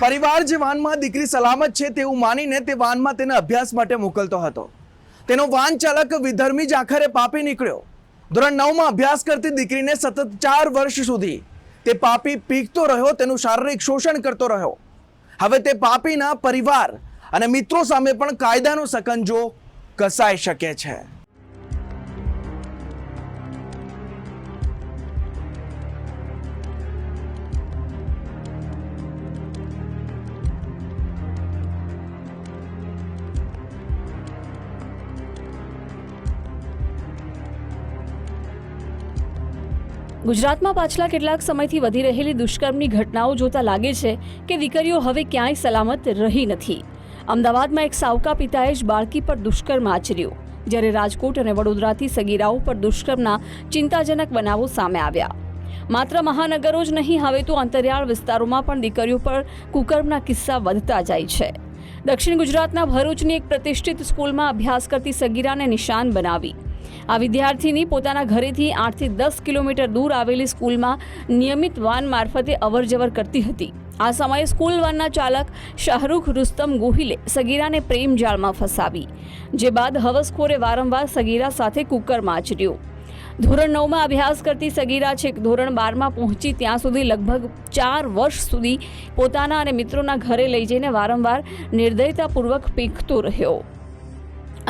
પરિવાર જે વાનમાં દીકરી સલામત છે તેવું માનીને તે વાનમાં તેને અભ્યાસ માટે મોકલતો હતો. તેનો વાન ચાલક વિધર્મી જ આખરે પાપી નીકળ્યો. ધોરણ 9માં અભ્યાસ કરતી દીકરીને સતત 4 વર્ષ સુધી તે પાપી પીકતો રહ્યો, તેનું શારીરિક શોષણ કરતો રહ્યો. હવે તે પાપીના પરિવાર અને મિત્રો સામે પણ કાયદાનો સકંજો કસાઈ શકે છે. ગુજરાતમાં પાછલા કેટલાક સમયથી વધી રહેલી દુષ્કર્મની ઘટનાઓ જોતા લાગે છે કે દીકરીઓ હવે ક્યાંય સલામત રહી નથી. અમદાવાદમાં એક સાવકા પિતાએ જ બાળકી પર દુષ્કર્મ આચર્યું, જ્યારે રાજકોટ અને વડોદરાથી સગીરાઓ પર દુષ્કર્મના ચિંતાજનક બનાવો સામે આવ્યા. માત્ર મહાનગરો જ નહીં, હવે તો અંતરિયાળ વિસ્તારોમાં પણ દીકરીઓ પર કુકર્મના કિસ્સા વધતા જાય છે. દક્ષિણ ગુજરાતના ભરૂચની એક પ્રતિષ્ઠિત સ્કૂલમાં અભ્યાસ કરતી સગીરાને નિશાન બનાવી આ વિદ્યાર્થીની પોતાના ઘરેથી 8 થી 10 કિલોમીટર દૂર આવેલી સ્કૂલમાં નિયમિત વાન મારફતે અવરજવર કરતી હતી. આ સમયે સ્કૂલ વાનના ચાલક શાહરૂખ રુસ્તમ ગોહિલે સગીરાને પ્રેમ જાળમાં ફસાવી, જે બાદ હવસખોરે વારંવાર સગીરા સાથે કુકર્મ આચર્યો. ધોરણ 9માં અભ્યાસ કરતી સગીરા છેક ધોરણ 12માં પહોંચી ત્યાં સુધી લગભગ 4 વર્ષ સુધી પોતાના અને મિત્રોના ઘરે લઈ જઈને વારંવાર નિર્દયતાપૂર્વક પીકતો રહ્યો.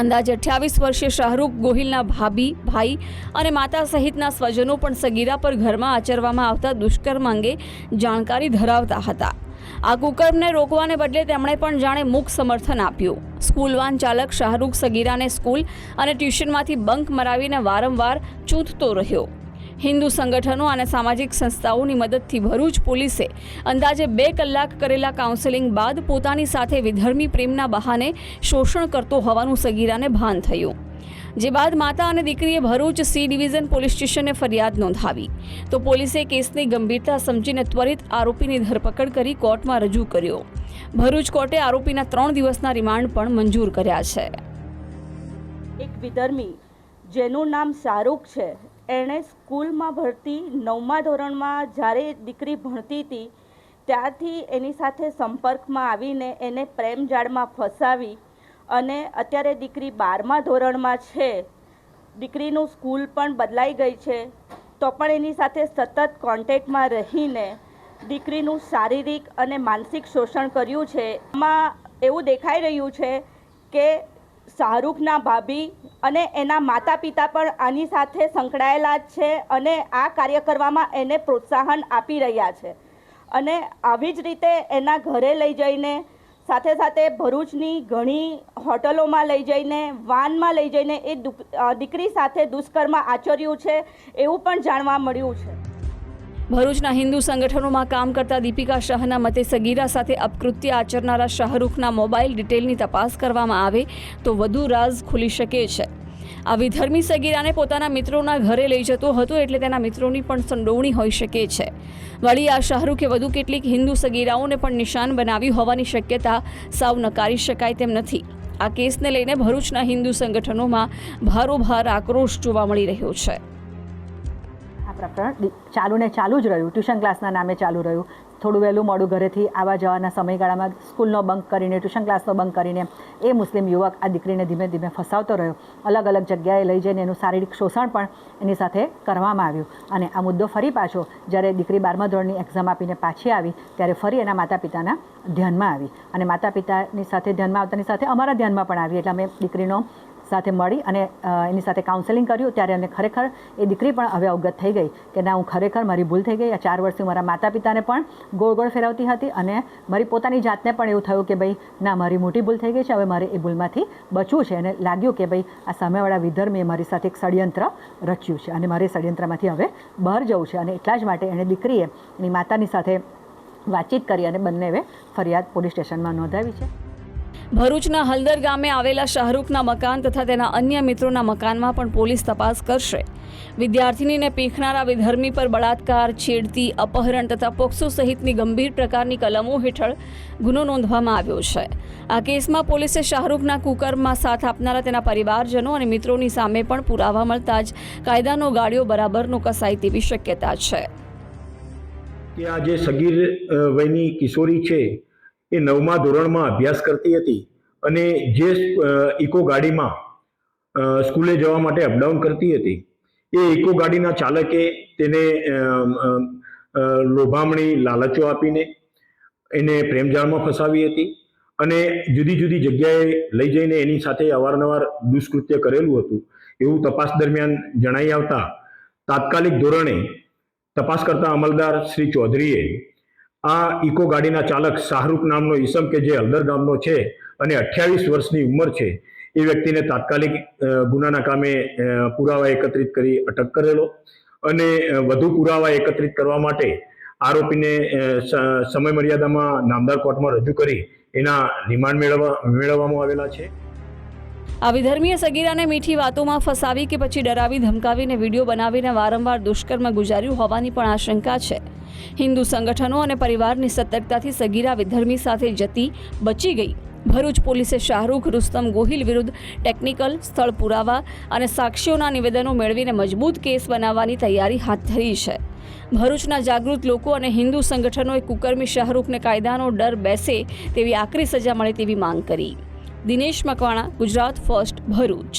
અંદાજે 28 વર્ષીય શાહરૂખ ગોહિલના ભાભી, ભાઈ અને માતા સહિતના સ્વજનો પણ સગીરા પર ઘરમાં આચરવામાં આવતા દુષ્કર્મ અંગે જાણકારી ધરાવતા હતા. આ કુકર્મને રોકવાને બદલે તેમણે પણ જાણે મૂક સમર્થન આપ્યું. સ્કૂલ વાન ચાલક શાહરૂખ સગીરાને સ્કૂલ અને ટ્યુશનમાંથી બંક મરાવીને વારંવાર ચૂંટતો રહ્યો. હિન્દુ સંગઠનો અને સામાજિક સંસ્થાઓની મદદથી ભરૂચ પોલીસે અંદાજે 2 કલાક કરેલા કાઉન્સેલિંગ બાદ પોતાની સાથે વિધર્મી પ્રેમના બહાને શોષણ કરતો હોવાનું સગીરાને ભાન થયું. જે બાદ માતા અને દીકરીએ ભરૂચ સી ડિવિઝન પોલીસ સ્ટેશને ફરિયાદ નોંધાવી તો પોલીસે કેસની ગંભીરતા સમજીને ત્વરિત આરોપીની ધરપકડ કરી કોર્ટમાં રજૂ કર્યો. ભરૂચ કોર્ટે આરોપીના 3 દિવસના રિમાન્ડ પણ મંજૂર કર્યા છે. એક વિધર્મી જેનું નામ શાહરૂખ છે, એણે સ્કૂલમાં ભરતી 9મા ધોરણમાં જ્યારે દીકરી ભણતી હતી ત્યારથી એની સાથે સંપર્કમાં આવીને એને પ્રેમ જાળમાં ફસાવી અને અત્યારે દીકરી 12મા ધોરણમાં છે. દીકરીનું સ્કૂલ પણ બદલાઈ ગઈ છે તો પણ એની સાથે સતત કોન્ટેક્ટમાં રહીને દીકરીનું શારીરિક અને માનસિક શોષણ કર્યું છે. આમાં એવું દેખાઈ રહ્યું છે કે શાહરૂખના ભાભી અને એના માતા પિતા પણ આની સાથે સંકળાયેલા જ છે અને આ કાર્ય કરવામાં એને પ્રોત્સાહન આપી રહ્યા છે. અને આવી જ રીતે એના ઘરે લઈ જઈને સાથે સાથે ભરૂચની ઘણી હોટલોમાં લઈ જઈને વાનમાં લઈ જઈને એ દીકરી સાથે દુષ્કર્મ આચર્યું છે એવું પણ જાણવા મળ્યું છે. ભરૂચના હિન્દુ સંગઠનોમાં કામ કરતા દીપિકા શાહના મતે સગીરા સાથે અપકૃત્ય આચરનારા શાહરૂખના મોબાઈલ ડિટેલની તપાસ કરવામાં આવે તો વધુ રાઝ ખુલી શકે છે. આ વિધર્મી સગીરાને પોતાના મિત્રોના ઘરે લઈ જતો હતો, એટલે તેના મિત્રોની પણ સંડોવણી હોઈ શકે છે. વળી આ શાહરૂખે વધુ કેટલીક હિન્દુ સગીરાઓને પણ નિશાન બનાવી હોવાની શક્યતા સાવ નકારી શકાય તેમ નથી. આ કેસને લઈને ભરૂચના હિન્દુ સંગઠનોમાં ભારોભાર આક્રોશ જોવા મળી રહ્યો છે. પ્રકરણ ચાલુ જ રહ્યું, ટ્યુશન ક્લાસના નામે ચાલુ રહ્યું. થોડું વહેલું મોડું ઘરેથી આવવા જવાના સમયગાળામાં સ્કૂલનો બંક કરીને, ટ્યુશન ક્લાસનો બંક કરીને એ મુસ્લિમ યુવક આ દીકરીને ધીમે ધીમે ફસાવતો રહ્યો. અલગ અલગ જગ્યાએ લઈ જઈને એનું શારીરિક શોષણ પણ એની સાથે કરવામાં આવ્યું. અને આ મુદ્દો ફરી પાછો જ્યારે દીકરી 12મા ધોરણની એક્ઝામ આપીને પાછી આવી ત્યારે ફરી એના માતા પિતાના ધ્યાનમાં આવી. અને માતા પિતાની સાથે ધ્યાનમાં આવતાની સાથે અમારા ધ્યાનમાં પણ આવી. એટલે અમે દીકરીનો સાથે મળી અને એની સાથે કાઉન્સેલિંગ કર્યું. ત્યારે અમને ખરેખર એ દીકરી પણ હવે અવગત થઈ ગઈ કે ના, હું ખરેખર મારી ભૂલ થઈ ગઈ. આ 4 વર્ષથી મારા માતા પિતાને પણ ગોળ ગોળ ફેરવતી હતી અને મારી પોતાની જાતને પણ એવું થયું કે ભાઈ ના, મારી મોટી ભૂલ થઈ ગઈ છે, હવે મારે એ ભૂલમાંથી બચવું છે. અને લાગ્યું કે ભાઈ આ સામેવાળા વિધર્મીએ મારી સાથે એક ષડયંત્ર રચ્યું છે અને મારે ષડયંત્રમાંથી હવે બહાર જવું છે. અને એટલા જ માટે એણે દીકરીએ એની માતાની સાથે વાતચીત કરી અને બંનેએ ફરિયાદ પોલીસ સ્ટેશનમાં નોંધાવી છે. ભરૂચના હલદર ગામે આવેલા શાહરૂખના મકાન તથા તેના અન્ય મિત્રોના મકાનમાં પણ પોલીસ તપાસ કરશે. વિદ્યાર્થીનીને પીખનારા વિધર્મી પર બળાત્કાર, છેડતી, અપહરણ તથા પોક્સો સહિતની ગંભીર પ્રકારની કલમો હેઠળ ગુનો નોંધવામાં આવ્યો છે. આ કેસમાં પોલીસે શાહરૂખના કુકર્મમાં સાથ આપનારા તેના પરિવારજનો અને મિત્રોની સામે પણ પુરાવા મળતા જ કાયદાનો ગાળ્યો બરાબરનો કસાય તેવી શક્યતા છે. કે આ જે સગીર વયની કિશોરી છે એ 9મા ધોરણમાં અભ્યાસ કરતી હતી અને જે ઇકો ગાડીમાં સ્કૂલે જવા માટે અપડાઉન કરતી હતી એ ઇકો ગાડીના ચાલકે તેને લોભામણી લાલચો આપીને એને પ્રેમજાળમાં ફસાવી હતી અને જુદી જુદી જગ્યાએ લઈ જઈને એની સાથે અવારનવાર દુષ્કૃત્ય કરેલું હતું એવું તપાસ દરમિયાન જણાઈ આવતા તાત્કાલિક ધોરણે તપાસ કરતા અમલદાર શ્રી ચૌધરીએ આ ઇકો ગાડીના ચાલક શાહરૂખ નામનો ઈસમ કે જે હળદર ગામનો છે અને 28 વર્ષની ઉંમર છે એ વ્યક્તિને તાત્કાલિક ગુનાના કામે પુરાવા એકત્રિત કરી અટક કરેલો અને વધુ પુરાવા એકત્રિત કરવા માટે આરોપીને સમય મર્યાદામાં નામદાર કોર્ટમાં રજૂ કરી એના રિમાન્ડ મેળવવામાં આવેલા છે. આ વિધર્મીય સગીરાને મીઠી વાતોમાં ફસાવી કે પછી ડરાવી ધમકાવીને વિડીયો બનાવીને વારંવાર દુષ્કર્મ ગુજાર્યું હોવાની પણ આશંકા છે. હિન્દુ સંગઠનો અને પરિવારની સતર્કતાથી સગીરા વિધર્મી સાથે જતી બચી ગઈ. ભરૂચ પોલીસે શાહરૂખ રુસ્તમ ગોહિલ વિરુદ્ધ ટેકનિકલ, સ્થળ પુરાવા અને સાક્ષીઓના નિવેદનો મેળવીને મજબૂત કેસ બનાવવાની તૈયારી હાથ ધરી છે. ભરૂચના જાગૃત લોકો અને હિન્દુ સંગઠનોએ કુકર્મી શાહરૂખને કાયદાનો ડર બેસે તેવી આકરી સજા મળે તેવી માંગ કરી. દિનેશ મકવાણા, ગુજરાત ફર્સ્ટ, ભરૂચ.